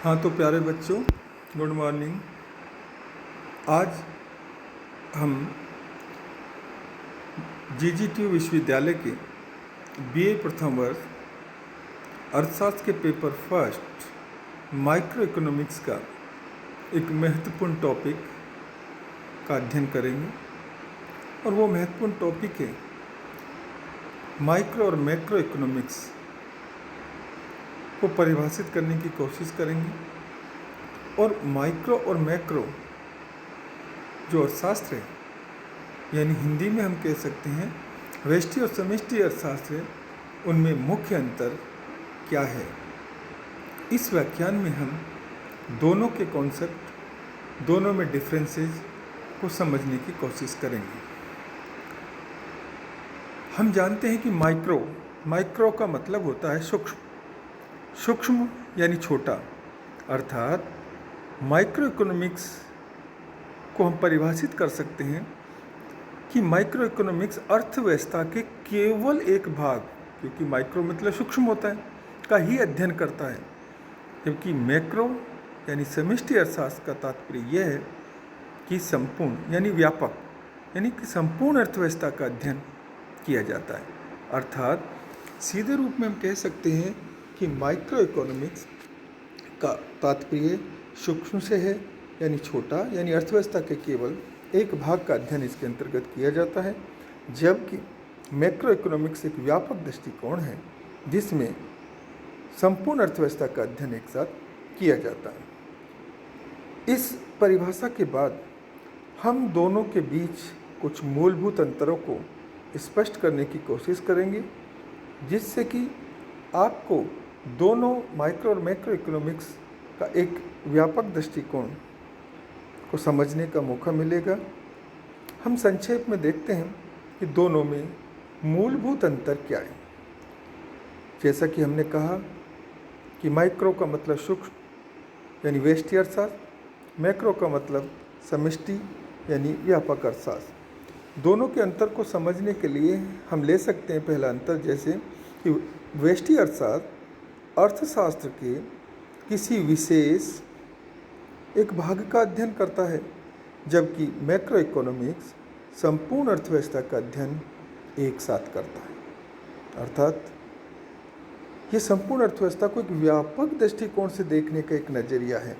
हाँ तो प्यारे बच्चों, गुड मॉर्निंग। आज हम जीजीटीयू विश्वविद्यालय के बीए प्रथम वर्ष अर्थशास्त्र के पेपर फर्स्ट माइक्रो इकोनॉमिक्स का एक महत्वपूर्ण टॉपिक का अध्ययन करेंगे। और वो महत्वपूर्ण टॉपिक है माइक्रो और मैक्रो इकोनॉमिक्स को परिभाषित करने की कोशिश करेंगे। और माइक्रो और मैक्रो जो अर्थशास्त्र है, यानी हिंदी में हम कह सकते हैं व्यष्टि और समष्टि अर्थशास्त्र है, उनमें मुख्य अंतर क्या है। इस व्याख्यान में हम दोनों के कॉन्सेप्ट, दोनों में डिफरेंसेस को समझने की कोशिश करेंगे। हम जानते हैं कि माइक्रो का मतलब होता है सूक्ष्म यानी छोटा। अर्थात माइक्रो इकोनॉमिक्स को हम परिभाषित कर सकते हैं कि माइक्रो इकोनॉमिक्स अर्थव्यवस्था के केवल एक भाग, क्योंकि माइक्रो मतलब सूक्ष्म होता है, का ही अध्ययन करता है, जबकि मैक्रो यानी समष्टि अर्थशास्त्र का तात्पर्य यह है कि संपूर्ण यानी व्यापक, यानी कि संपूर्ण अर्थव्यवस्था का अध्ययन किया जाता है। अर्थात सीधे रूप में हम कह सकते हैं कि माइक्रो इकोनॉमिक्स का तात्पर्य सूक्ष्म से है, यानी छोटा, यानी अर्थव्यवस्था के केवल एक भाग का अध्ययन इसके अंतर्गत किया जाता है, जबकि मैक्रो इकोनॉमिक्स एक व्यापक दृष्टिकोण है जिसमें संपूर्ण अर्थव्यवस्था का अध्ययन एक साथ किया जाता है। इस परिभाषा के बाद हम दोनों के बीच कुछ मूलभूत अंतरों को स्पष्ट करने की कोशिश करेंगे, जिससे कि आपको दोनों माइक्रो और मैक्रो इकोनॉमिक्स का एक व्यापक दृष्टिकोण को समझने का मौका मिलेगा। हम संक्षेप में देखते हैं कि दोनों में मूलभूत अंतर क्या है। जैसा कि हमने कहा कि माइक्रो का मतलब सूक्ष्म यानी व्यष्टि अर्थशास्त्र, मैक्रो का मतलब समष्टि यानी व्यापक अर्थशास्त्र। दोनों के अंतर को समझने के लिए हम ले सकते हैं पहला अंतर, जैसे कि व्यष्टि अर्थशास्त्र के किसी विशेष एक भाग का अध्ययन करता है, जबकि मैक्रो इकोनॉमिक्स संपूर्ण अर्थव्यवस्था का अध्ययन एक साथ करता है। अर्थात ये संपूर्ण अर्थव्यवस्था को एक व्यापक दृष्टिकोण से देखने का एक नज़रिया है।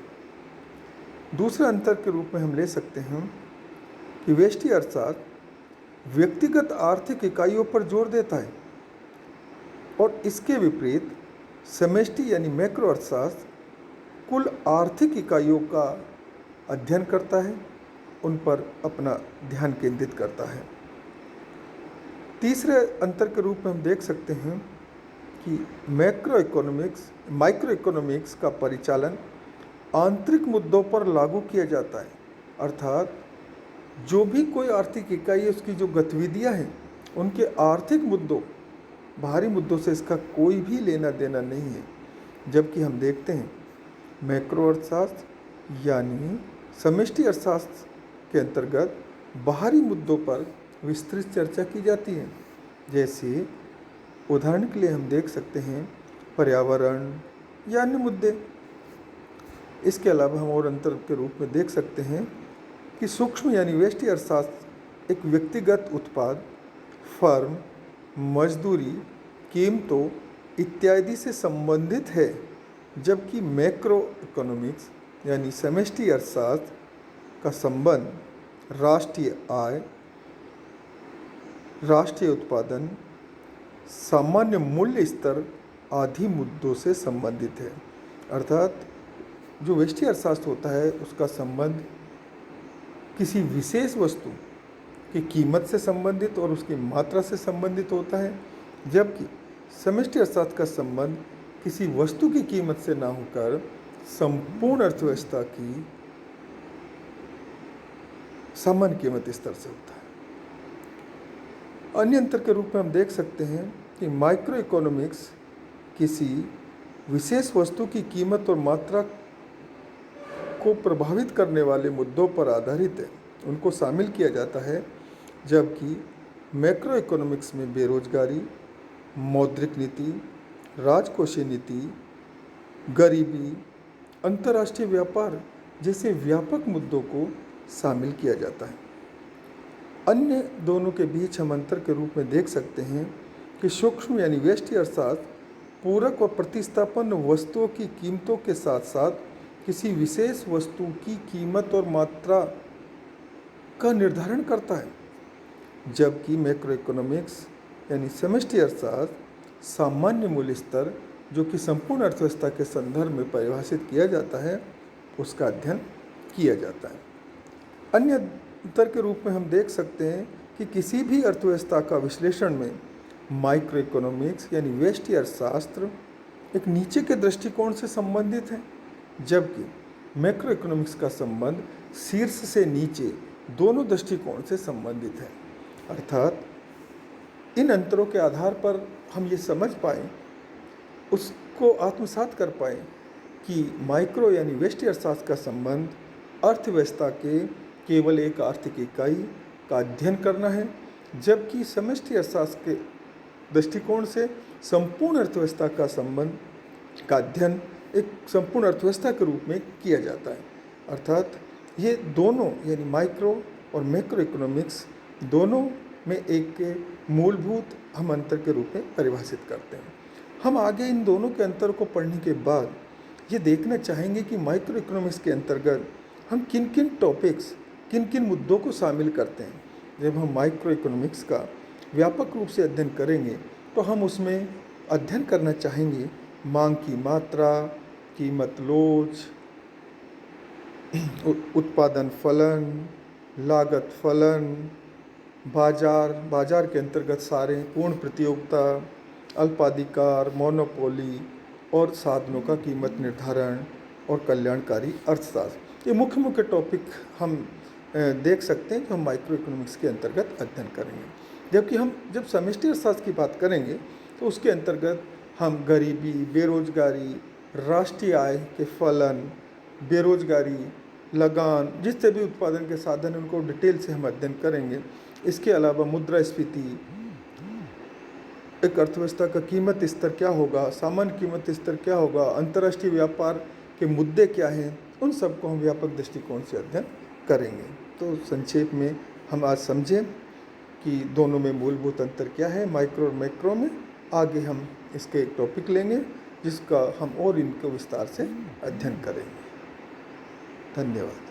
दूसरे अंतर के रूप में हम ले सकते हैं कि व्यष्टि अर्थशास्त्र व्यक्तिगत आर्थिक इकाइयों पर जोर देता है, और इसके विपरीत समष्टि यानी मैक्रो अर्थशास्त्र कुल आर्थिक इकाइयों का अध्ययन करता है, उन पर अपना ध्यान केंद्रित करता है। तीसरे अंतर के रूप में हम देख सकते हैं कि माइक्रो इकोनॉमिक्स का परिचालन आंतरिक मुद्दों पर लागू किया जाता है। अर्थात जो भी कोई आर्थिक इकाई है, उसकी जो गतिविधियां हैं, उनके आर्थिक मुद्दों, बाहरी मुद्दों से इसका कोई भी लेना देना नहीं है। जबकि हम देखते हैं मैक्रो अर्थशास्त्र यानी समष्टि अर्थशास्त्र के अंतर्गत बाहरी मुद्दों पर विस्तृत चर्चा की जाती है। जैसे उदाहरण के लिए हम देख सकते हैं पर्यावरण या अन्य मुद्दे। इसके अलावा हम और अंतर के रूप में देख सकते हैं कि सूक्ष्म यानी व्यष्टि अर्थशास्त्र एक व्यक्तिगत उत्पाद, फर्म, मजदूरी, कीमतों इत्यादि से संबंधित है, जबकि मैक्रो इकोनॉमिक्स यानी समष्टि अर्थशास्त्र का संबंध राष्ट्रीय आय, राष्ट्रीय उत्पादन, सामान्य मूल्य स्तर आदि मुद्दों से संबंधित है। अर्थात जो व्यष्टि अर्थशास्त्र होता है, उसका संबंध किसी विशेष वस्तु की कीमत से संबंधित और उसकी मात्रा से संबंधित होता है, जबकि समष्टि अर्थशास्त्र का संबंध किसी वस्तु की कीमत से ना होकर संपूर्ण अर्थव्यवस्था की सामान्य कीमत स्तर से होता है। अन्य अंतर के रूप में हम देख सकते हैं कि माइक्रो इकोनॉमिक्स किसी विशेष वस्तु की कीमत और मात्रा को प्रभावित करने वाले मुद्दों पर आधारित है, उनको शामिल किया जाता है, जबकि मैक्रो इकोनॉमिक्स में बेरोजगारी, मौद्रिक नीति, राजकोषीय नीति, गरीबी, अंतर्राष्ट्रीय व्यापार जैसे व्यापक मुद्दों को शामिल किया जाता है। अन्य दोनों के बीच हम अंतर के रूप में देख सकते हैं कि सूक्ष्म यानी व्यष्टि अर्थशास्त्र पूरक और प्रतिस्थापन वस्तुओं की कीमतों के साथ साथ किसी विशेष वस्तु की कीमत और मात्रा का निर्धारण करता है, जबकि मैक्रो इकोनॉमिक्स यानी समष्टि अर्थशास्त्र सामान्य मूल्य स्तर जो कि संपूर्ण अर्थव्यवस्था के संदर्भ में परिभाषित किया जाता है उसका अध्ययन किया जाता है। अन्य अंतर के रूप में हम देख सकते हैं कि किसी भी अर्थव्यवस्था का विश्लेषण में माइक्रो इकोनॉमिक्स यानी व्यष्टि अर्थशास्त्र एक नीचे के दृष्टिकोण से संबंधित है, जबकि मैक्रो इकोनॉमिक्स का संबंध शीर्ष से नीचे दोनों दृष्टिकोण से संबंधित है। अर्थात इन अंतरों के आधार पर हम ये समझ पाएँ, उसको आत्मसात कर पाएँ कि माइक्रो यानी व्यष्टि अर्थशास्त्र का संबंध अर्थव्यवस्था के केवल एक आर्थिक इकाई का अध्ययन करना है, जबकि समष्टि अर्थशास्त्र के दृष्टिकोण से संपूर्ण अर्थव्यवस्था का संबंध का अध्ययन एक संपूर्ण अर्थव्यवस्था के रूप में किया जाता है। अर्थात ये दोनों यानी माइक्रो और मैक्रो इकोनॉमिक्स दोनों में एक मूलभूत हम अंतर के रूप में परिभाषित करते हैं। हम आगे इन दोनों के अंतर को पढ़ने के बाद ये देखना चाहेंगे कि माइक्रो इकोनॉमिक्स के अंतर्गत हम किन किन टॉपिक्स किन किन मुद्दों को शामिल करते हैं। जब हम माइक्रो इकोनॉमिक्स का व्यापक रूप से अध्ययन करेंगे तो हम उसमें अध्ययन करना चाहेंगे मांग की मात्रा, कीमत लोच, उत्पादन फलन, लागत फलन, बाजार के अंतर्गत सारे पूर्ण प्रतियोगिता, अल्पाधिकार, मोनोपोली और साधनों का कीमत निर्धारण और कल्याणकारी अर्थशास्त्र। ये मुख्य मुख्य टॉपिक हम देख सकते हैं जो हम माइक्रो इकोनॉमिक्स के अंतर्गत अध्ययन करेंगे। जबकि हम जब समष्टि अर्थशास्त्र की बात करेंगे तो उसके अंतर्गत हम गरीबी, बेरोजगारी, राष्ट्रीय आय के फलन, बेरोजगारी, लगान, जितने भी उत्पादन के साधन हैं उनको डिटेल से हम अध्ययन करेंगे। इसके अलावा मुद्रास्फीति, एक अर्थव्यवस्था का कीमत स्तर क्या होगा, सामान्य कीमत स्तर क्या होगा, अंतर्राष्ट्रीय व्यापार के मुद्दे क्या हैं, उन सबको हम व्यापक दृष्टिकोण से अध्ययन करेंगे। तो संक्षेप में हम आज समझें कि दोनों में मूलभूत अंतर क्या है माइक्रो और मैक्रो में। आगे हम इसके एक टॉपिक लेंगे जिसका हम और इनको विस्तार से अध्ययन करेंगे। धन्यवाद।